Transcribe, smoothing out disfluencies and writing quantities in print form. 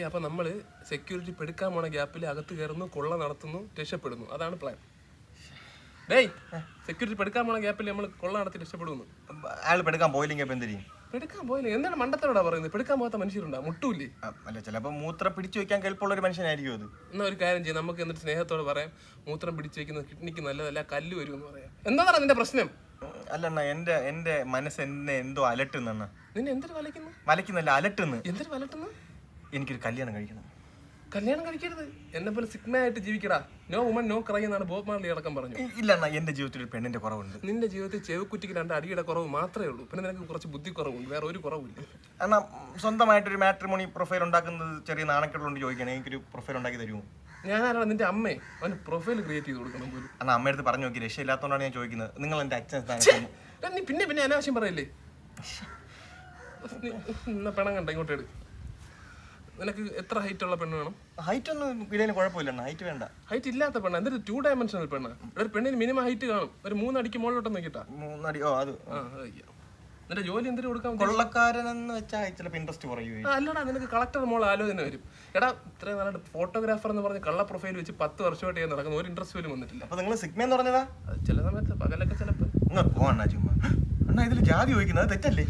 അപ്പൊ നമ്മള് സെക്യൂരിറ്റി പെടുക്കാൻ പോണ ഗ്യാപ്പിൽ അകത്ത് കയറുന്നു, കൊള്ള നടത്തുന്നു, രക്ഷപ്പെടുന്നു. അതാണ് പ്ലാൻ. ഡേയ്, സെക്യൂരിറ്റി പെടുക്കാൻ പോണ ഗ്യാപ്പിൽ നമ്മൾ കൊള്ള നടത്തി രക്ഷപ്പെടുന്നു. അയാൾ പെടുക്കാൻ പോയില്ലെങ്കിൽ ഇപ്പൊ എന്തിനും പെടുക്കാൻ പോയില്ല. എന്താണ് മണ്ടത്തോടാ പറയുന്നത്? പെടുക്കാൻ പോകാത്ത മനുഷ്യരുണ്ടാ? മുട്ടൂല്ലേ? അല്ല, ചിലപ്പോ മൂത്രം പിടിച്ചു വെക്കാൻ കെൽപ്പുള്ള ഒരു മനുഷ്യനായിരിക്കും അത്. എന്നാ ഒരു കാര്യം ചെയ്യാം, നമുക്ക് എന്നിട്ട് സ്നേഹത്തോട് പറയാം, മൂത്രം പിടിച്ചു വെക്കുന്നത് കിഡ്നിക്ക് നല്ലതല്ല, കല്ല് വരുമെന്ന് പറയാം. എന്താണ് നിന്റെ പ്രശ്നം? അല്ലണ്ണ, എന്റെ മനസ്സ് എന്നെ എന്തോ അലട്ടുന്ന. നിന്നെ എന്തൊരു വലയ്ക്കുന്നു? വലയ്ക്കുന്നല്ല, അലട്ടുന്നു. എന്തൊരു വലട്ടുന്നു? എനിക്കൊരു കല്യാണം കഴിക്കണം. കല്യാണം കഴിക്കരുത്. എന്നെ പോലെ സിഗ്മയായിട്ട് ജീവിക്കടാ. നോ വുമൺ നോ ക്രൈ എന്നാണ് ബോബ് മാർലി അടക്കം പറഞ്ഞു. ഇല്ല അണ്ണാ, എന്റെ ജീവിതത്തിൽ ഒരു പെണ്ണിന്റെ കുറവുണ്ട്. നിന്റെ ജീവിതത്തിൽ ചെവിക്കുറ്റിക്ക് 2 അടിയുടെ കുറവ് മാത്രമേ ഉള്ളൂ. പിന്നെ നിനക്ക് കുറച്ച് ബുദ്ധി കുറവുണ്ട്, വേറെ ഒരു കുറവില്ല. അണ്ണാ, സ്വന്തമായിട്ടൊരു മാട്രിമോണി പ്രൊഫൈൽ ഉണ്ടാക്കുന്നത് ചെറിയ നാണക്കെട്ടുകൊണ്ട് ചോദിക്കണം, എനിക്കൊരു പ്രൊഫൈൽ ഉണ്ടാക്കി തരുമോ? ഞാനാരാണ് നിന്റെ അമ്മേ? അവന് പ്രൊഫൈൽ ക്രിയേറ്റ് ചെയ്ത് കൊടുക്കണം പോലും. അണ്ണാ, അമ്മയടുത്ത് പറഞ്ഞു നോക്കി, രക്ഷയില്ലാത്തതുകൊണ്ടാണ് ഞാൻ ചോദിക്കുന്നത്. നിങ്ങൾ എന്റെ അച്ഛൻ സ്ഥാനത്ത്. നീ പിന്നെ അനാവശ്യം പറയല്ലേ? പെണം കണ്ട ഇങ്ങോട്ട് എടുക്കും. നിനക്ക് എത്ര ഹൈറ്റ് ഉള്ള പെണ്ണ് വേണം? ഹൈറ്റ് ഒന്നും ഇടയിൽ കുഴപ്പമില്ല, ഹൈറ്റ് വേണ്ട. ഹൈറ്റ് ഇല്ലാത്ത പെണ്ണ? എന്തൊരു 2 ഡയമെൻഷണൽ പെണ്ണ? ഒരു പെണ്ണിന് മിനിമം ഹൈറ്റ് കാണും, ഒരു 3 അടിക്ക് മുകളിലോട്ടൊന്നും നോക്കിട്ടാ. 3 അടി. ഓ, അത് നിന്റെ ജോലി എന്തിനു കൊടുക്കാൻ? കൊള്ളക്കാരനെന്ന് വെച്ചാൽ ചിലപ്പോൾ ഇൻട്രസ്റ്റ് കുറയുകയും. അല്ലടാ, നിനക്ക് കളക്ടർ മോൾ ആലോചന വരും. എടാ, ഇത്രയും നല്ല ഫോട്ടോഗ്രാഫർ എന്ന് പറഞ്ഞ് കള്ള പ്രൊഫൈൽ വെച്ച് 10 വർഷമായിട്ട് ഞാൻ നടക്കുന്ന ഒരു ഇൻട്രസ്റ്റ് പോലും വന്നിട്ടില്ല. അപ്പൊ നിങ്ങൾ സിഗ്മെന്ന് പറഞ്ഞതാ? ചില സമയത്ത് പകലൊക്കെ ചിലപ്പോൾ അണ്ണാ ചുമ്മാ. അണ്ണാ, ഇതിൽ ജാതി ചോദിക്കുന്നത് തെറ്റല്ലേ?